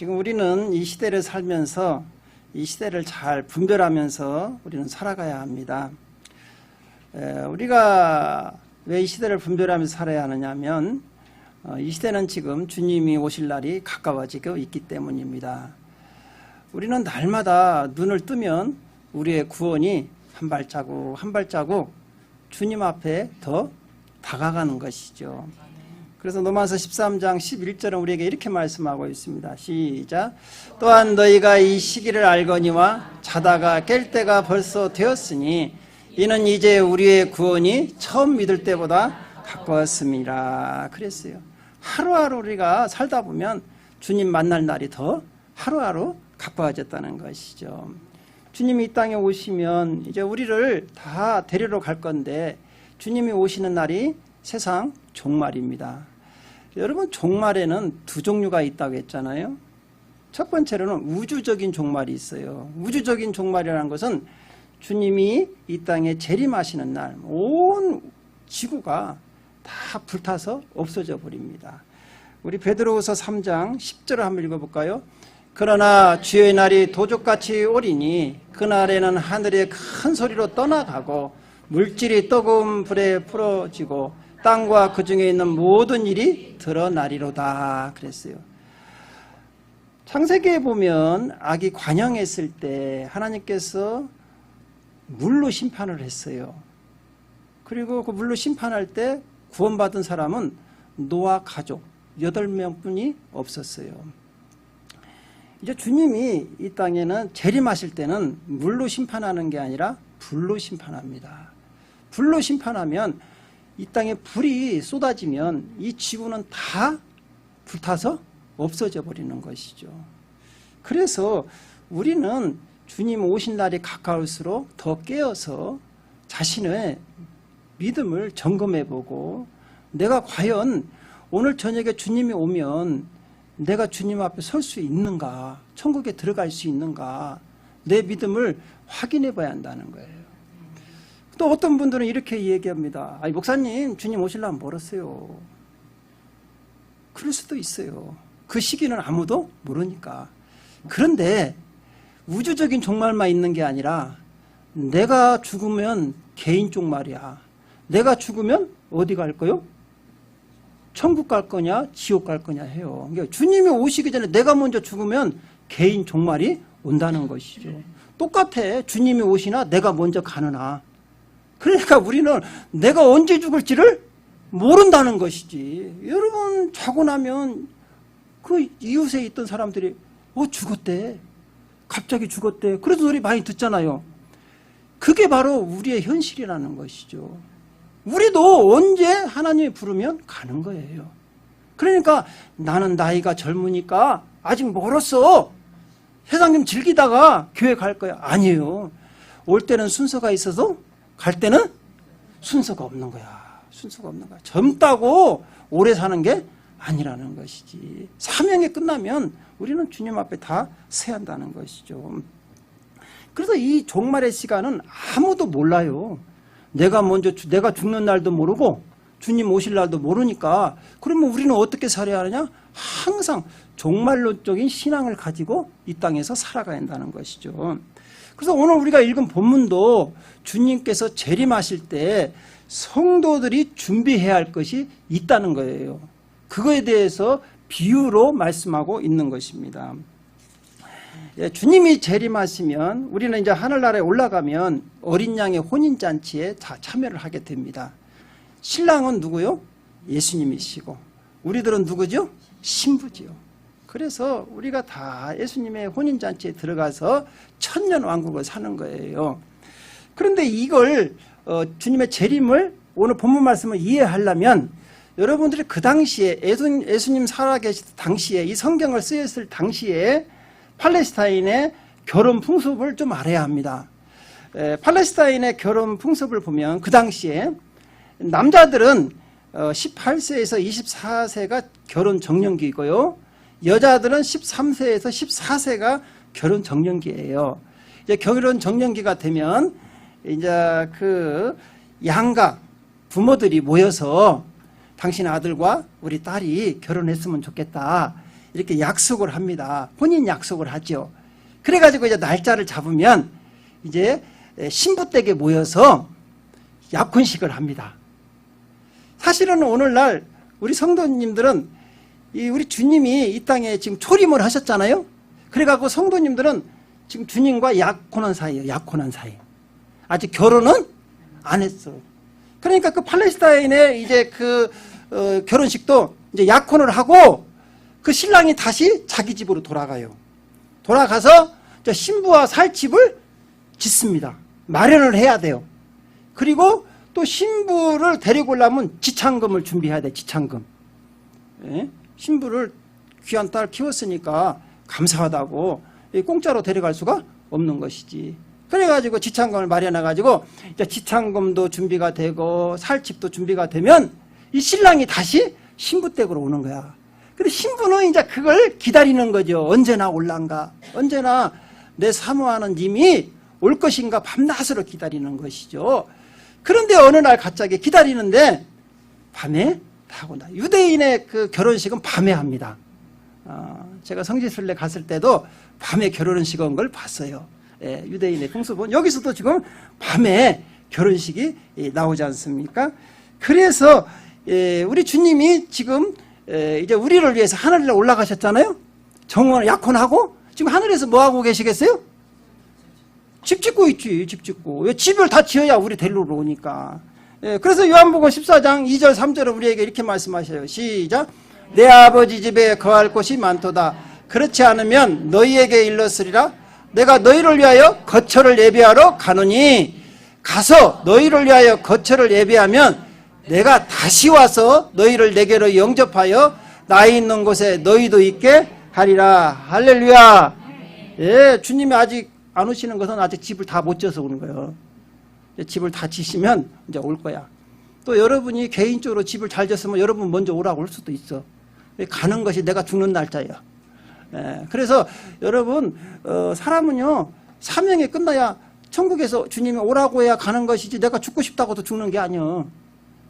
지금 우리는 이 시대를 살면서 이 시대를 잘 분별하면서 우리는 살아가야 합니다. 우리가 왜 이 시대를 분별하면서 살아야 하느냐 하면 이 시대는 지금 주님이 오실 날이 가까워지고 있기 때문입니다. 우리는 날마다 눈을 뜨면 우리의 구원이 한 발자국 한 발자국 주님 앞에 더 다가가는 것이죠. 그래서 로마서 13장 11절은 우리에게 이렇게 말씀하고 있습니다. 시작. 또한 너희가 이 시기를 알거니와 자다가 깰 때가 벌써 되었으니 이는 이제 우리의 구원이 처음 믿을 때보다 가까웠습니다. 그랬어요. 하루하루 우리가 살다 보면 주님 만날 날이 더 하루하루 가까워졌다는 것이죠. 주님이 이 땅에 오시면 이제 우리를 다 데리러 갈 건데 주님이 오시는 날이 세상 종말입니다. 여러분, 종말에는 두 종류가 있다고 했잖아요. 첫 번째로는 우주적인 종말이 있어요. 우주적인 종말이라는 것은 주님이 이 땅에 재림하시는 날 온 지구가 다 불타서 없어져 버립니다. 우리 베드로후서 3장 10절을 한번 읽어볼까요? 그러나 주의 날이 도적같이 오리니 그날에는 하늘이 큰 소리로 떠나가고 물질이 뜨거운 불에 풀어지고 땅과 그 중에 있는 모든 일이 드러나리로다 그랬어요. 창세기에 보면 악이 관영했을 때 하나님께서 물로 심판을 했어요. 그리고 그 물로 심판할 때 구원받은 사람은 노아 가족 8명뿐이 없었어요. 이제 주님이 이 땅에는 재림하실 때는 물로 심판하는 게 아니라 불로 심판합니다. 불로 심판하면 이 땅에 불이 쏟아지면 이 지구는 다 불타서 없어져 버리는 것이죠. 그래서 우리는 주님 오신 날이 가까울수록 더 깨어서 자신의 믿음을 점검해보고 내가 과연 오늘 저녁에 주님이 오면 내가 주님 앞에 설 수 있는가, 천국에 들어갈 수 있는가, 내 믿음을 확인해 봐야 한다는 거예요. 또 어떤 분들은 이렇게 얘기합니다. 아니, 목사님, 주님 오시려면 멀었어요. 그럴 수도 있어요. 그 시기는 아무도 모르니까. 그런데 우주적인 종말만 있는 게 아니라 내가 죽으면 개인 종말이야. 내가 죽으면 어디 갈 거요? 천국 갈 거냐 지옥 갈 거냐 해요. 그러니까 주님이 오시기 전에 내가 먼저 죽으면 개인 종말이 온다는 것이죠. 똑같아. 주님이 오시나 내가 먼저 가느나. 그러니까 우리는 내가 언제 죽을지를 모른다는 것이지. 여러분, 자고 나면 그 이웃에 있던 사람들이 죽었대. 갑자기 죽었대. 그래서 소리 많이 듣잖아요. 그게 바로 우리의 현실이라는 것이죠. 우리도 언제 하나님이 부르면 가는 거예요. 그러니까 나는 나이가 젊으니까 아직 멀었어. 세상 좀 즐기다가 교회 갈 거야. 아니에요. 올 때는 순서가 있어도 갈 때는 순서가 없는 거야. 순서가 없는 거야. 젊다고 오래 사는 게 아니라는 것이지. 사명이 끝나면 우리는 주님 앞에 다 서야 한다는 것이죠. 그래서 이 종말의 시간은 아무도 몰라요. 내가 죽는 날도 모르고 주님 오실 날도 모르니까 그러면 우리는 어떻게 살아야 하느냐? 항상 종말론적인 신앙을 가지고 이 땅에서 살아가야 한다는 것이죠. 그래서 오늘 우리가 읽은 본문도 주님께서 재림하실 때 성도들이 준비해야 할 것이 있다는 거예요. 그거에 대해서 비유로 말씀하고 있는 것입니다. 주님이 재림하시면 우리는 이제 하늘나라에 올라가면 어린 양의 혼인잔치에 다 참여를 하게 됩니다. 신랑은 누구요? 예수님이시고 우리들은 누구죠? 신부지요. 그래서 우리가 다 예수님의 혼인잔치에 들어가서 천년왕국을 사는 거예요. 그런데 이걸 주님의 재림을 오늘 본문 말씀을 이해하려면 여러분들이 그 당시에 예수님 살아계실 당시에 이 성경을 쓰였을 당시에 팔레스타인의 결혼 풍습을 좀 알아야 합니다. 팔레스타인의 결혼 풍습을 보면 그 당시에 남자들은 18세에서 24세가 결혼 정년기이고요. 여자들은 13세에서 14세가 결혼 정년기예요. 이제 결혼 정년기가 되면 이제 그 양가 부모들이 모여서 당신 아들과 우리 딸이 결혼했으면 좋겠다. 이렇게 약속을 합니다. 본인 약속을 하죠. 그래가지고 이제 날짜를 잡으면 이제 신부댁에 모여서 약혼식을 합니다. 사실은 오늘날 우리 성도님들은 우리 주님이 이 땅에 지금 초림을 하셨잖아요. 그래갖고 성도님들은 지금 주님과 약혼한 사이예요. 약혼한 사이. 아직 결혼은 안 했어. 그러니까 그 팔레스타인의 이제 그 결혼식도 이제 약혼을 하고 그 신랑이 다시 자기 집으로 돌아가요. 돌아가서 신부와 살 집을 짓습니다. 마련을 해야 돼요. 그리고 또 신부를 데리고 오려면 지창금을 준비해야 돼. 지창금. 예? 신부를 귀한 딸 키웠으니까 감사하다고 공짜로 데려갈 수가 없는 것이지. 그래가지고 지창금을 마련해가지고 이제 지창금도 준비가 되고 살집도 준비가 되면 이 신랑이 다시 신부 댁으로 오는 거야. 근데 신부는 이제 그걸 기다리는 거죠. 언제나 올란가, 언제나 내 사모하는 님이 올 것인가 밤낮으로 기다리는 것이죠. 그런데 어느 날 갑자기 기다리는데 밤에 하구나. 유대인의 그 결혼식은 밤에 합니다. 제가 성지순례 갔을 때도 밤에 결혼식 한 걸 봤어요. 예, 유대인의 풍습은 여기서도 지금 밤에 결혼식이 나오지 않습니까? 그래서 우리 주님이 지금 이제 우리를 위해서 하늘에 올라가셨잖아요. 정원 약혼하고 지금 하늘에서 뭐 하고 계시겠어요? 집 짓고 있지. 집 짓고. 집을 다 지어야 우리 데리러 오니까. 그래서 요한복음 14장 2절 3절은 우리에게 이렇게 말씀하셔요. 시작. 내 아버지 집에 거할 곳이 많도다. 그렇지 않으면 너희에게 일렀으리라. 내가 너희를 위하여 거처를 예비하러 가노니 가서 너희를 위하여 거처를 예비하면 내가 다시 와서 너희를 내게로 영접하여 나 있는 곳에 너희도 있게 하리라. 할렐루야. 예, 주님이 아직 안 오시는 것은 아직 집을 다 못 지어서 오는 거예요. 집을 다 지시면 이제 올 거야. 또 여러분이 개인적으로 집을 잘 지었으면 여러분 먼저 오라고 올 수도 있어. 가는 것이 내가 죽는 날짜야. 예, 그래서 여러분 사람은요 사명이 끝나야 천국에서 주님이 오라고 해야 가는 것이지 내가 죽고 싶다고도 죽는 게 아니야.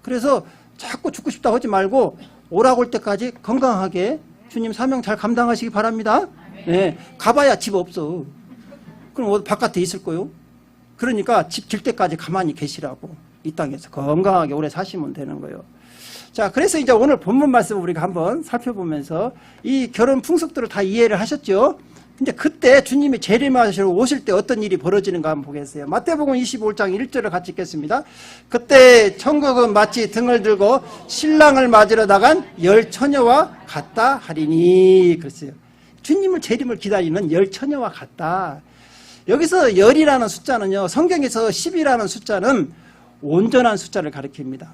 그래서 자꾸 죽고 싶다고 하지 말고 오라고 올 때까지 건강하게 주님 사명 잘 감당하시기 바랍니다. 예, 가봐야 집 없어. 그럼 어디 바깥에 있을 거요? 그러니까 집 질 때까지 가만히 계시라고. 이 땅에서 건강하게 오래 사시면 되는 거예요. 자, 그래서 이제 오늘 본문 말씀을 우리가 한번 살펴보면서 이 결혼 풍속들을 다 이해를 하셨죠? 근데 그때 주님이 재림하시러 오실 때 어떤 일이 벌어지는가 한번 보겠어요. 마태복음 25장 1절을 같이 읽겠습니다. 그때 천국은 마치 등을 들고 신랑을 맞으러 나간 열 처녀와 같다 하리니. 그랬어요. 주님을 재림을 기다리는 열 처녀와 같다. 여기서 열이라는 숫자는요, 성경에서 10이라는 숫자는 온전한 숫자를 가리킵니다.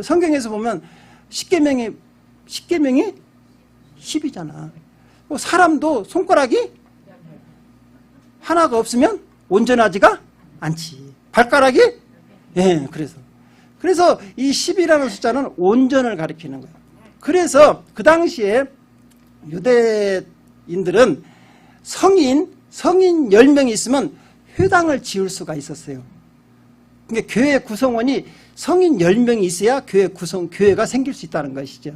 성경에서 보면 십계명이 10이잖아. 사람도 손가락이 하나가 없으면 온전하지가 않지. 발가락이? 예, 그래서 이 10이라는 숫자는 온전을 가리키는 거예요. 그래서 그 당시에 유대인들은 성인 10명이 있으면 회당을 지을 수가 있었어요. 그러니까 교회 구성원이 성인 10명이 있어야 교회가 생길 수 있다는 것이죠.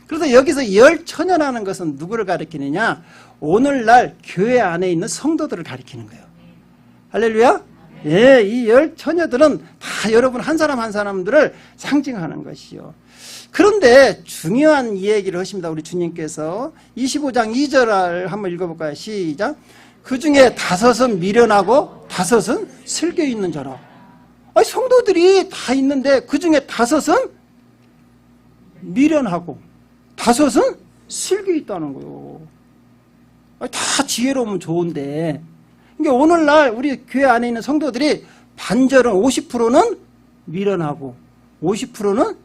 그래서 여기서 열 처녀라는 것은 누구를 가리키느냐? 오늘날 교회 안에 있는 성도들을 가리키는 거예요. 할렐루야? 예, 이 열 처녀들은 다 여러분 한 사람 한 사람들을 상징하는 것이요. 그런데 중요한 이야기를 하십니다. 우리 주님께서 25장 2절을 한번 읽어볼까요? 시작. 그 중에 5은 미련하고 5은 슬겨 있는 자라. 아니, 성도들이 다 있는데 그 중에 5은 미련하고 5은 슬겨 있다는 거예요. 아니, 다 지혜로우면 좋은데. 그러니까 오늘날 우리 교회 안에 있는 성도들이 반절은 50%는 미련하고 50%는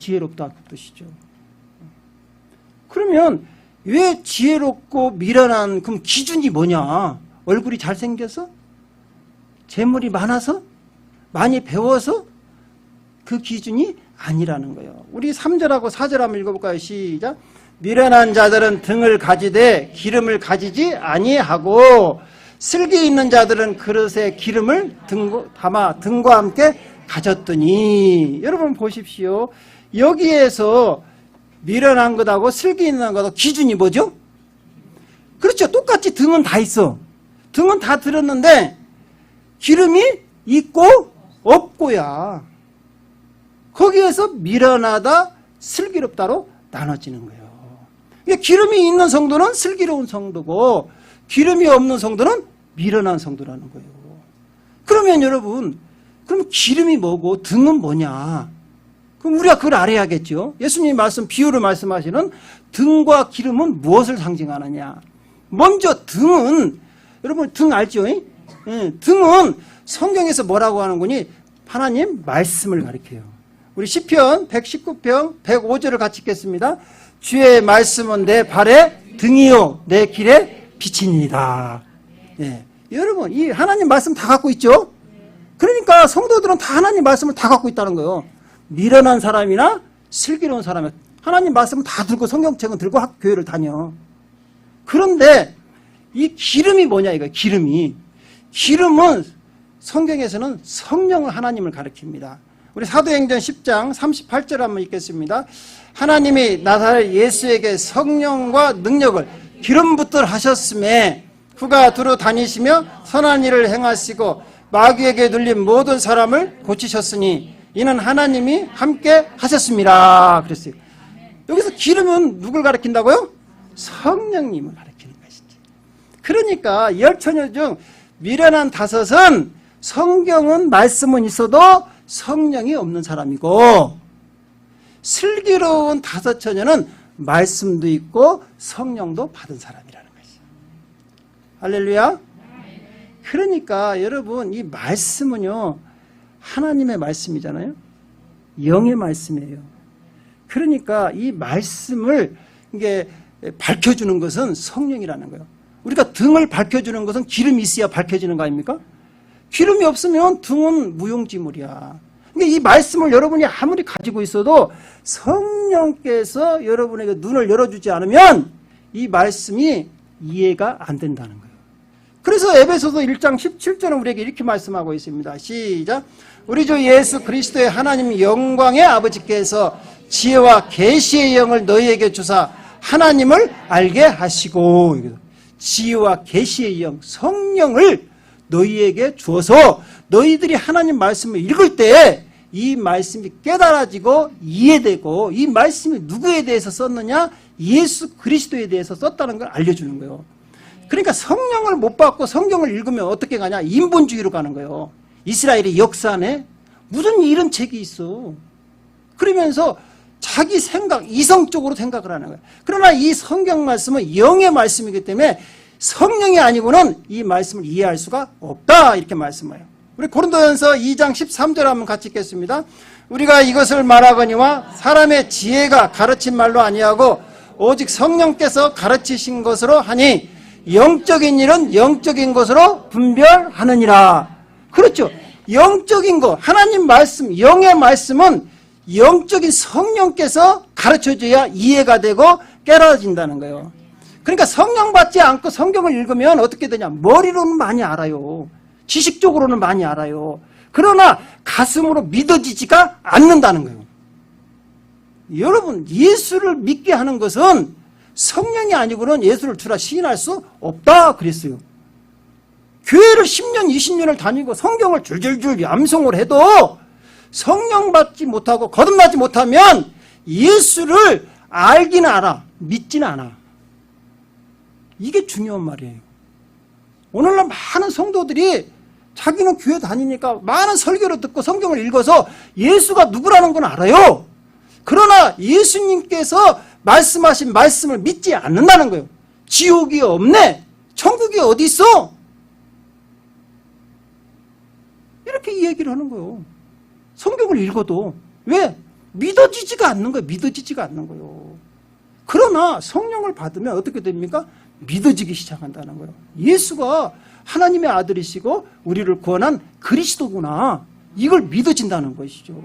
지혜롭다는 뜻이죠. 그러면 왜 지혜롭고 미련한 그럼 기준이 뭐냐? 얼굴이 잘생겨서? 재물이 많아서? 많이 배워서? 그 기준이 아니라는 거예요. 우리 3절하고 4절 한번 읽어볼까요? 시작. 미련한 자들은 등을 가지되 기름을 가지지 아니하고 슬기 있는 자들은 그릇에 기름을 담아 등과 함께 가졌더니. 여러분 보십시오. 여기에서 미련한 것하고 슬기 있는 것하고 기준이 뭐죠? 그렇죠. 똑같이 등은 다 있어. 등은 다 들었는데 기름이 있고 없고야. 거기에서 미련하다, 슬기롭다로 나눠지는 거예요. 그러니까 기름이 있는 성도는 슬기로운 성도고 기름이 없는 성도는 미련한 성도라는 거예요. 그러면 여러분, 그럼 기름이 뭐고 등은 뭐냐? 그럼 우리가 그걸 알아야겠죠. 예수님이 비유를 말씀하시는 등과 기름은 무엇을 상징하느냐? 먼저 등은, 여러분 등 알죠? 등은 성경에서 뭐라고 하는 거니? 하나님 말씀을 가리켜요. 우리 시편 119편 105절을 같이 읽겠습니다. 주의 말씀은 내 발의 등이요 내 길의 빛입니다. 예. 여러분 이 하나님 말씀 다 갖고 있죠? 그러니까 성도들은 다 하나님 말씀을 다 갖고 있다는 거예요. 미련한 사람이나 슬기로운 사람이 하나님 말씀을 다 들고 성경책은 들고 교회를 다녀. 그런데 이 기름이 뭐냐 이거예요. 기름은 성경에서는 성령을 하나님을 가리킵니다. 우리 사도행전 10장 38절 한번 읽겠습니다. 하나님이 나사렛 예수에게 성령과 능력을 기름 붓들 하셨음에 그가 두루 다니시며 선한 일을 행하시고 마귀에게 눌린 모든 사람을 고치셨으니 이는 하나님이 함께 하셨습니다. 그랬어요. 여기서 기름은 누굴 가리킨다고요? 성령님을 가리키는 것이지. 그러니까 열처녀 중 미련한 다섯은 성경은 말씀은 있어도 성령이 없는 사람이고 슬기로운 다섯 처녀는 말씀도 있고 성령도 받은 사람이라는 것이죠. 할렐루야. 그러니까 여러분 이 말씀은요 하나님의 말씀이잖아요. 영의 말씀이에요. 그러니까 이 말씀을 이게 밝혀주는 것은 성령이라는 거예요. 우리가 등을 밝혀주는 것은 기름이 있어야 밝혀지는 거 아닙니까? 기름이 없으면 등은 무용지물이야. 그러니까 이 말씀을 여러분이 아무리 가지고 있어도 성령께서 여러분에게 눈을 열어주지 않으면 이 말씀이 이해가 안 된다는 거예요. 그래서 에베소서 1장 17절은 우리에게 이렇게 말씀하고 있습니다. 시작. 우리 주 예수 그리스도의 하나님 영광의 아버지께서 지혜와 계시의 영을 너희에게 주사 하나님을 알게 하시고, 지혜와 계시의 영, 성령을 너희에게 주어서 너희들이 하나님 말씀을 읽을 때 이 말씀이 깨달아지고 이해되고 이 말씀이 누구에 대해서 썼느냐? 예수 그리스도에 대해서 썼다는 걸 알려주는 거예요. 그러니까 성령을 못 받고 성경을 읽으면 어떻게 가냐? 인본주의로 가는 거예요. 이스라엘의 역사 안에 무슨 이런 책이 있어. 그러면서 자기 생각, 이성적으로 생각을 하는 거예요. 그러나 이 성경 말씀은 영의 말씀이기 때문에 성령이 아니고는 이 말씀을 이해할 수가 없다. 이렇게 말씀해요. 우리 고린도전서 2장 13절 한번 같이 읽겠습니다. 우리가 이것을 말하거니와 사람의 지혜가 가르친 말로 아니하고 오직 성령께서 가르치신 것으로 하니 영적인 일은 영적인 것으로 분별하느니라. 그렇죠. 영적인 것, 하나님 말씀, 영의 말씀은 영적인 성령께서 가르쳐줘야 이해가 되고 깨달아진다는 거예요. 그러니까 성령 받지 않고 성경을 읽으면 어떻게 되냐? 머리로는 많이 알아요. 지식적으로는 많이 알아요. 그러나 가슴으로 믿어지지가 않는다는 거예요. 여러분, 예수를 믿게 하는 것은 성령이 아니고는 예수를 주라 시인할 수 없다 그랬어요. 교회를 10년, 20년을 다니고 성경을 줄줄줄 암송을 해도 성령 받지 못하고 거듭나지 못하면 예수를 알기는 알아, 믿지는 않아. 이게 중요한 말이에요. 오늘날 많은 성도들이 자기는 교회 다니니까 많은 설교를 듣고 성경을 읽어서 예수가 누구라는 건 알아요. 그러나 예수님께서 말씀하신 말씀을 믿지 않는다는 거예요. 지옥이 없네. 천국이 어디 있어? 이렇게 이야기를 하는 거예요. 성경을 읽어도. 왜? 믿어지지가 않는 거예요. 믿어지지가 않는 거예요. 그러나 성령을 받으면 어떻게 됩니까? 믿어지기 시작한다는 거예요. 예수가 하나님의 아들이시고 우리를 구원한 그리스도구나. 이걸 믿어진다는 것이죠.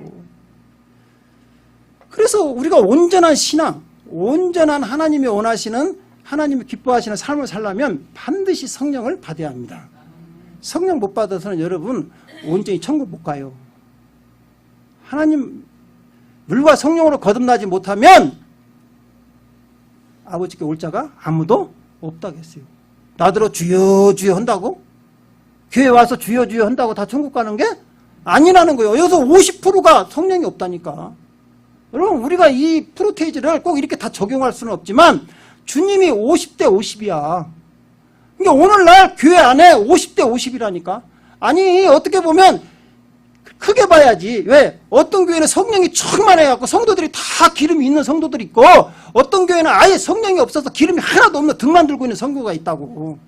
그래서 우리가 온전한 신앙, 온전한 하나님이 원하시는, 하나님이 기뻐하시는 삶을 살려면 반드시 성령을 받아야 합니다. 성령 못 받아서는 여러분 온전히 천국 못 가요. 하나님 물과 성령으로 거듭나지 못하면 아버지께 올 자가 아무도 없다겠어요. 나더러 주여 주여 한다고? 교회 와서 주여 주여 한다고 다 천국 가는 게 아니라는 거예요. 여기서 50%가 성령이 없다니까. 여러분, 우리가 이 프로테이즈를 꼭 이렇게 다 적용할 수는 없지만 주님이 50대 50이야. 그러니까 오늘날 교회 안에 50대 50이라니까. 아니, 어떻게 보면 크게 봐야지. 왜? 어떤 교회는 성령이 충만해갖고 성도들이 다 기름이 있는 성도들이 있고, 어떤 교회는 아예 성령이 없어서 기름이 하나도 없는 등만 들고 있는 성도가 있다고.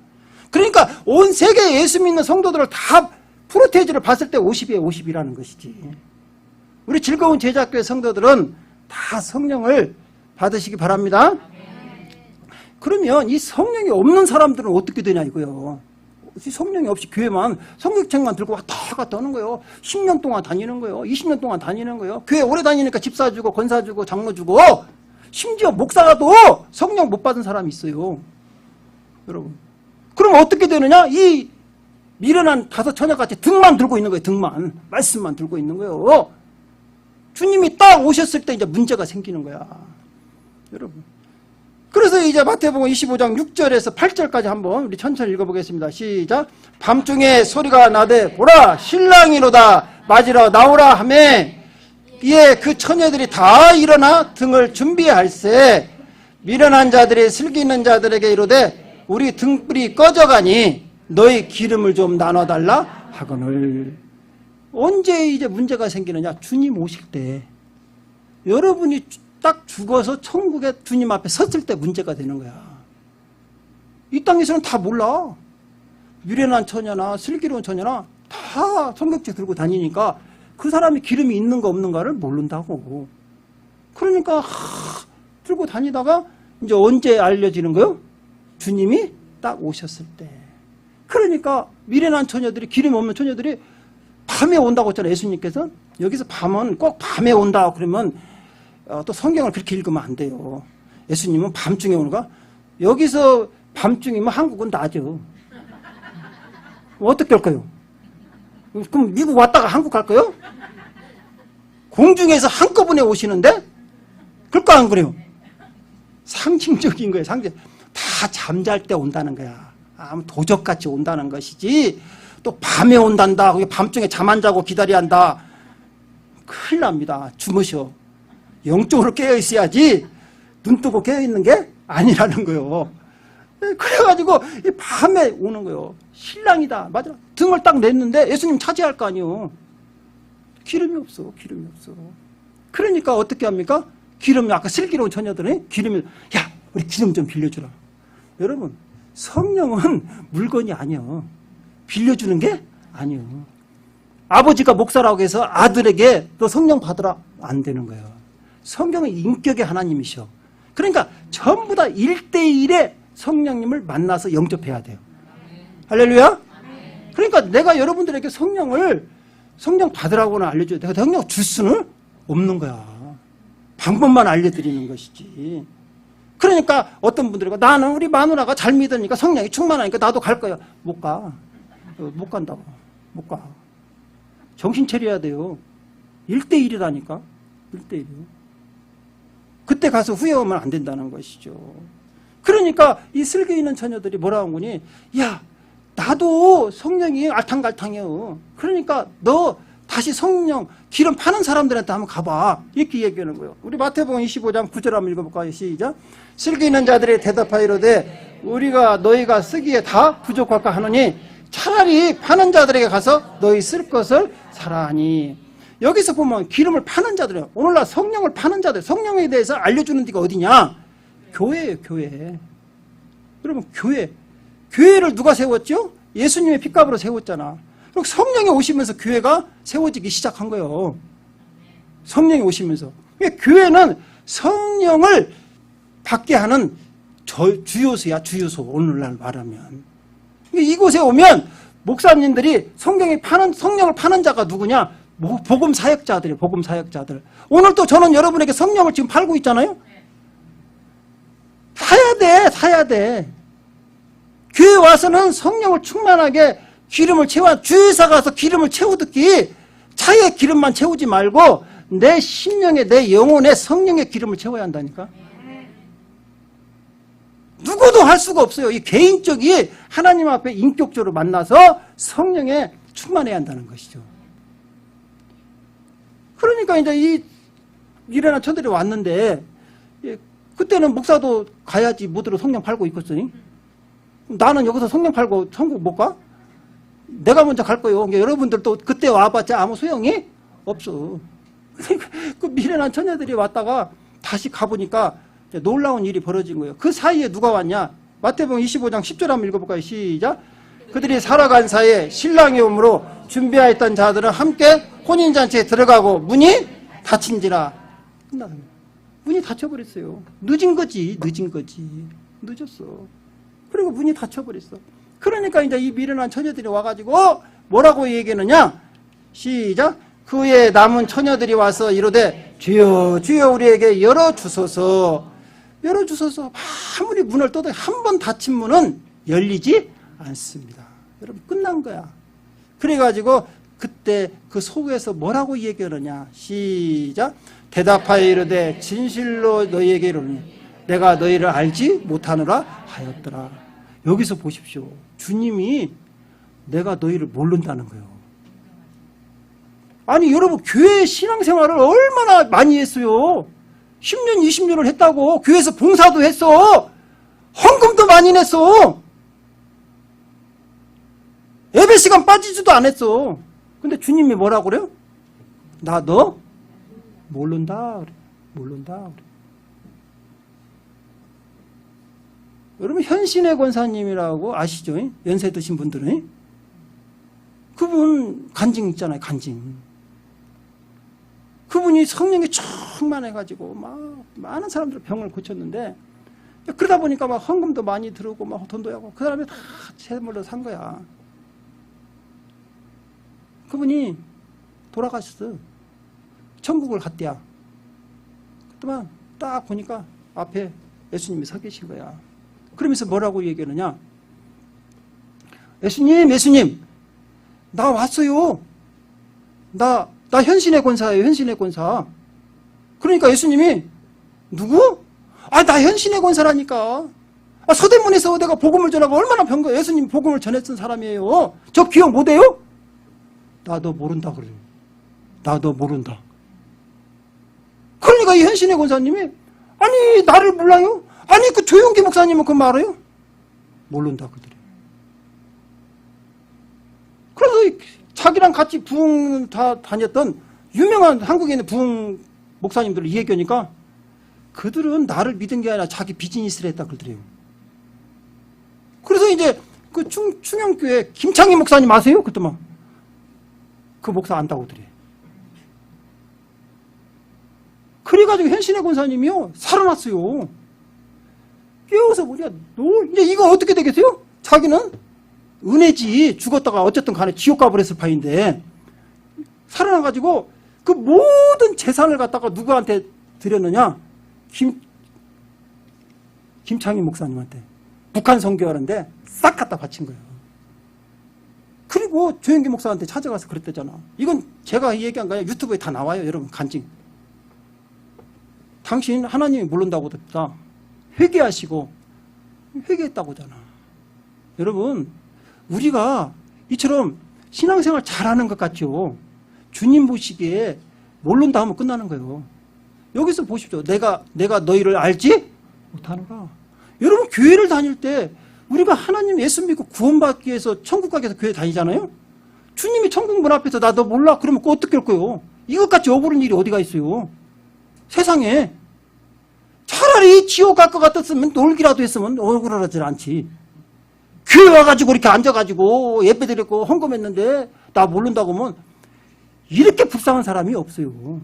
그러니까 온 세계 예수 믿는 성도들을 다 프로테이즈를 봤을 때 50에 50이라는 것이지. 우리 즐거운 제자교회 성도들은 다 성령을 받으시기 바랍니다. 그러면 이 성령이 없는 사람들은 어떻게 되냐 이거요. 성령이 없이 교회만 성경책만 들고 왔다 갔다 하는 거예요. 10년 동안 다니는 거예요. 20년 동안 다니는 거예요. 교회 오래 다니니까 집사 주고 권사 주고 장로 주고, 심지어 목사도 성령 못 받은 사람이 있어요. 여러분, 그럼 어떻게 되느냐? 이 미련한 다섯 처녀같이 등만 들고 있는 거예요. 등만, 말씀만 들고 있는 거예요. 주님이 딱 오셨을 때 이제 문제가 생기는 거야, 여러분. 그래서 이제 마태복음 25장 6절에서 8절까지 한번 우리 천천히 읽어보겠습니다. 시작. 밤중에 소리가 나되 보라 신랑이로다 맞으러 나오라 하매 이에 그 처녀들이 다 일어나 등을 준비할세 미련한 자들이 슬기 있는 자들에게 이르되 우리 등불이 꺼져가니 너희 기름을 좀 나눠달라 하거늘. 언제 이제 문제가 생기느냐? 주님 오실 때. 여러분이 딱 죽어서 천국에 주님 앞에 섰을 때 문제가 되는 거야. 이 땅에서는 다 몰라. 미련한 처녀나 슬기로운 처녀나 다 성경책 들고 다니니까 그 사람이 기름이 있는가 없는가를 모른다고. 그러니까 들고 다니다가 이제 언제 알려지는 거요? 주님이 딱 오셨을 때. 그러니까 미련한 처녀들이, 기름 없는 처녀들이 밤에 온다고 했잖아요, 예수님께서. 여기서 밤은 꼭 밤에 온다 그러면 또 성경을 그렇게 읽으면 안 돼요. 예수님은 밤중에 오는가? 여기서 밤중이면 한국은 낮죠. 어떻게 할까요? 그럼 미국 왔다가 한국 갈까요? 공중에서 한꺼번에 오시는데? 그럴까 안 그래요? 상징적인 거예요, 상징. 다 잠잘 때 온다는 거야. 아무 도적같이 온다는 것이지. 또 밤에 온단다. 밤중에 잠 안 자고 기다려야 한다. 큰일 납니다. 주무셔. 영적으로 깨어있어야지 눈 뜨고 깨어있는 게 아니라는 거예요. 그래가지고 밤에 오는 거예요. 신랑이다. 맞아. 등을 딱 냈는데 예수님 차지할 거 아니에요. 기름이 없어. 기름이 없어. 그러니까 어떻게 합니까? 기름, 아까 슬기로운 처녀들은 기름이, 야, 우리 기름 좀 빌려주라. 여러분, 성령은 물건이 아니에요. 빌려주는 게 아니에요. 아버지가 목사라고 해서 아들에게 너 성령 받으라. 안 되는 거예요. 성경은 인격의 하나님이셔. 그러니까 전부 다 1대1의 성령님을 만나서 영접해야 돼요. 할렐루야? 그러니까 내가 여러분들에게 성령 받으라고는 알려줘야 돼. 성령 줄 수는 없는 거야. 방법만 알려드리는 것이지. 그러니까 어떤 분들이 나는 우리 마누라가 잘 믿으니까 성령이 충만하니까 나도 갈 거야. 못 가. 못 간다고. 못 가. 정신 차려야 돼요. 1대1이라니까. 1대1이요. 그때 가서 후회하면 안 된다는 것이죠. 그러니까 이 슬기 있는 처녀들이 뭐라고 하니, 야, 나도 성령이 알탕갈탕해요. 그러니까 너 다시 성령 기름 파는 사람들한테 한번 가봐. 이렇게 얘기하는 거예요. 우리 마태복음 25장 9절 한번 읽어볼까요? 시작. 슬기 있는 자들이 대답하이로되 우리가 너희가 쓰기에 다 부족할까 하노니 차라리 파는 자들에게 가서 너희 쓸 것을 사라 하니. 여기서 보면 기름을 파는 자들이에요. 오늘날 성령을 파는 자들, 성령에 대해서 알려주는 데가 어디냐? 교회예요, 교회. 여러분, 교회를 누가 세웠죠? 예수님의 핏값으로 세웠잖아. 그리고 성령이 오시면서 교회가 세워지기 시작한 거예요. 성령이 오시면서. 그러니까 교회는 성령을 받게 하는 주요소야, 주요소. 오늘날 말하면. 그러니까 이곳에 오면 목사님들이 성령을 파는 자가 누구냐? 복음 사역자들이에요. 복음 사역자들. 오늘도 저는 여러분에게 성령을 지금 팔고 있잖아요. 사야 돼. 교회 와서는 성령을 충만하게 기름을 채워, 주유사 가서 기름을 채우듯이 차에 기름만 채우지 말고 내 심령에, 내 영혼에 성령의 기름을 채워야 한다니까. 누구도 할 수가 없어요. 이 개인적이 하나님 앞에 인격적으로 만나서 성령에 충만해야 한다는 것이죠. 그러니까 이제 이 미련한 처들이 왔는데 그때는 목사도 가야지 뭐들어 성령 팔고 있겠어요. 나는 여기서 성령 팔고 천국 못 가? 내가 먼저 갈 거예요. 그러니까 여러분들도 그때 와봤자 아무 소용이 없어. 그 미련한 처녀들이 왔다가 다시 가보니까 놀라운 일이 벌어진 거예요. 그 사이에 누가 왔냐? 마태복음 25장 10절 한번 읽어볼까요? 시작. 그들이 살아간 사이에 신랑이 오므로 준비하였던 자들은 함께 혼인잔치에 들어가고 문이 닫힌지라. 끝나는 거예요. 문이 닫혀버렸어요. 늦은 거지. 늦었어. 그리고 문이 닫혀버렸어. 그러니까 이제 이 미련한 처녀들이 와가지고 뭐라고 얘기하느냐? 시작. 그 후에 남은 처녀들이 와서 이르되 주여 주여 우리에게 열어주소서. 열어주소서. 아무리 문을 떠도 한 번 닫힌 문은 열리지 않습니다. 여러분 끝난 거야. 그래가지고 그때 그 속에서 뭐라고 얘기하느냐? 시작. 대답하여 이르되 진실로 너희에게 이르노니 내가 너희를 알지 못하노라 하였더라. 여기서 보십시오. 주님이 내가 너희를 모른다는 거예요. 아니 여러분 교회 신앙생활을 얼마나 많이 했어요. 10년 20년을 했다고. 교회에서 봉사도 했어. 헌금도 많이 냈어. 예배 시간 빠지지도 않았어. 근데 주님이 뭐라고 그래요? 나 너 모른다 그래. 모른다 그래. 여러분 현신의 권사님이라고 아시죠? 연세 드신 분들은. 그분 간증 있잖아요. 간증. 그분이 성령이 충만해가지고 막 많은 사람들 병을 고쳤는데 그러다 보니까 막 헌금도 많이 들어오고 막 돈도 하고 그 사람이 다 세물로 산 거야. 그분이 돌아가셨어. 천국을 갔대야. 그때만 딱 보니까 앞에 예수님이 서 계신 거야. 그러면서 뭐라고 얘기하느냐? 예수님, 나 왔어요. 나 현신의 권사예요, 현신의 권사. 그러니까 예수님이, 누구? 나 현신의 권사라니까. 서대문에서 내가 복음을 전하고 얼마나 병거 예수님 복음을 전했던 사람이에요. 저 기억 못해요? 나 너 모른다 그래요. 나 너 모른다. 그러니까 이 현신의 권사님이, 아니, 나를 몰라요? 아니, 그 조용기 목사님은 그거 알아요? 모른다 그들이. 그래서 자기랑 같이 부흥 다 다녔던 유명한 한국에 있는 부흥 목사님들 이 얘기하니까 그들은 나를 믿은 게 아니라 자기 비즈니스를 했다 그러더래요. 그래서 이제 그 충영교회 김창희 목사님 아세요? 그때만 그 목사 안다고 그래. 그래가지고 현신의 권사님이요 살아났어요. 깨워서 우리가 이제 이거 어떻게 되겠어요? 자기는 은혜지 죽었다가 어쨌든 간에 지옥 가버렸을 파인데 살아나가지고 그 모든 재산을 갖다가 누구한테 드렸느냐? 김창희 목사님한테 북한 선교하는데 싹 갖다 바친 거예요. 그리고 조영기 목사한테 찾아가서 그랬대잖아. 이건 제가 얘기한 거예요. 유튜브에 다 나와요. 여러분 간증. 당신 하나님이 모른다고 됐다. 회개하시고 회개했다고 하잖아. 여러분 우리가 이처럼 신앙생활 잘하는 것 같죠. 주님 보시기에 모른다 하면 끝나는 거예요. 여기서 보십시오. 내가 너희를 알지 못하는가. 여러분 교회를 다닐 때 우리가 하나님 예수 믿고 구원받기 위해서 천국 가기 위해서 교회 다니잖아요. 주님이 천국 문 앞에서 나 너 몰라 그러면 그거 어떻게 할 거예요. 이것같이 억울한 일이 어디가 있어요. 세상에. 차라리 지옥 갈 것 같았으면 놀기라도 했으면 억울하지 않지. 교회 와가지고 이렇게 앉아가지고 예배 드렸고 헌금했는데 나 모른다고 하면 이렇게 불쌍한 사람이 없어요.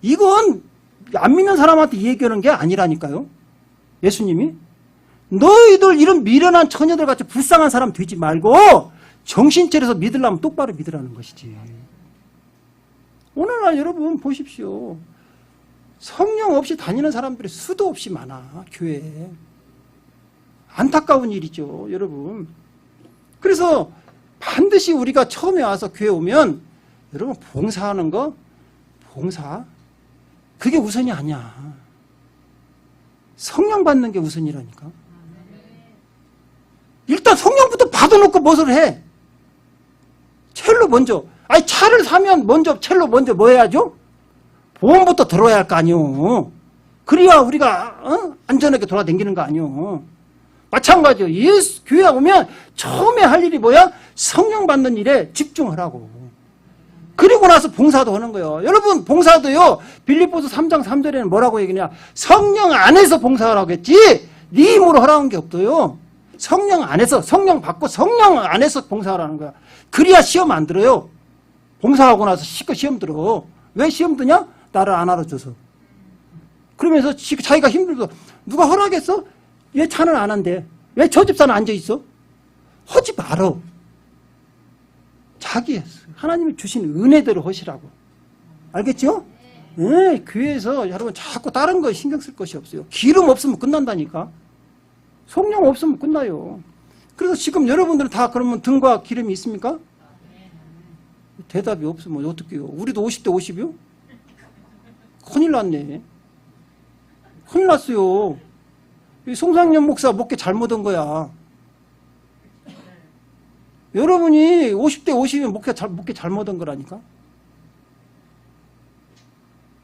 이건 안 믿는 사람한테 얘기하는 게 아니라니까요. 예수님이 너희들 이런 미련한 처녀들 같이 불쌍한 사람 되지 말고 정신 차려서 믿으려면 똑바로 믿으라는 것이지. 오늘날 여러분 보십시오. 성령 없이 다니는 사람들이 수도 없이 많아 교회에. 안타까운 일이죠 여러분. 그래서 반드시 우리가 처음에 와서 교회 오면 여러분 봉사하는 거 봉사 그게 우선이 아니야. 성령 받는 게 우선이라니까. 일단 성령부터 받아놓고 무엇을 해? 첼로 먼저. 아니 차를 사면 먼저 첼로 먼저 뭐 해야죠? 보험부터 들어야 할 거 아니오. 그래야 우리가 안전하게 돌아다니는 거 아니오. 마찬가지요. 예수 교회 오면 처음에 할 일이 뭐야? 성령 받는 일에 집중하라고. 그리고 나서 봉사도 하는 거예요. 여러분 봉사도요. 빌립보서 3장 3절에는 뭐라고 얘기냐? 성령 안에서 봉사하라고 했지 네 힘으로 하라는 게 없어요. 성령 안에서 성령 받고 성령 안에서 봉사하라는 거야. 그래야 시험 안 들어요. 봉사하고 나서 시험 들어. 왜 시험 드냐? 나를 안 알아줘서. 그러면서 자기가 힘들어서 누가 허락했어? 얘 차는 안 한대. 왜 저 집사는 앉아있어? 하지 말어. 자기 하나님이 주신 은혜대로 하시라고. 알겠죠? 네, 교회에서 여러분 자꾸 다른 거 신경 쓸 것이 없어요. 기름 없으면 끝난다니까. 성령 없으면 끝나요. 그래서 지금 여러분들은 다 그러면 등과 기름이 있습니까? 대답이 없으면 어떡해요? 우리도 50대 50이요? 큰일 났네. 큰일 났어요. 송상년 목사 목회 잘못한 거야. 여러분이 50대 50이면 목회 잘못한 거라니까.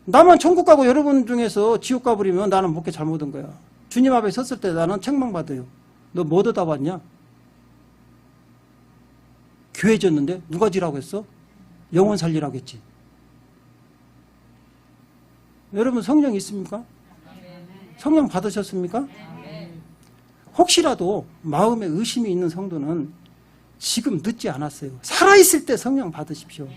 나만 천국 가고 여러분 중에서 지옥 가버리면 나는 목회 잘못한 거야. 주님 앞에 섰을 때 나는 책망받아요. 너 뭐 얻어다 봤냐? 교회 졌는데 누가 지라고 했어? 영혼 살리라고 했지. 여러분 성령 있습니까? 성령 받으셨습니까? 혹시라도 마음에 의심이 있는 성도는 지금 늦지 않았어요. 살아있을 때 성령 받으십시오.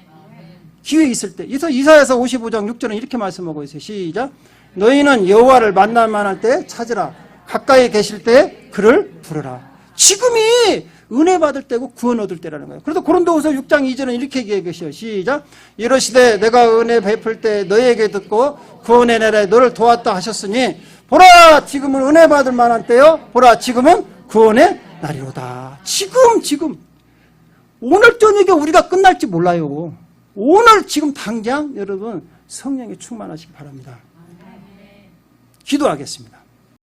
기회 있을 때. 이사야서 55장 6절은 이렇게 말씀하고 있어요. 시작. 너희는 여호와를 만날만 할 때 찾으라. 가까이 계실 때 그를 부르라. 지금이 은혜 받을 때고 구원 얻을 때라는 거예요. 그래서 고린도후서 6장 2절은 이렇게 얘기해 계셔요. 시작. 이러시되 내가 은혜 베풀 때 너희에게 듣고 구원의 날에 너를 도왔다 하셨으니 보라 지금은 은혜 받을 만한 때요. 보라 지금은 구원의 날이로다. 지금 오늘 저녁에 우리가 끝날지 몰라요. 오늘 지금 당장 여러분 성령에 충만하시기 바랍니다. 기도하겠습니다.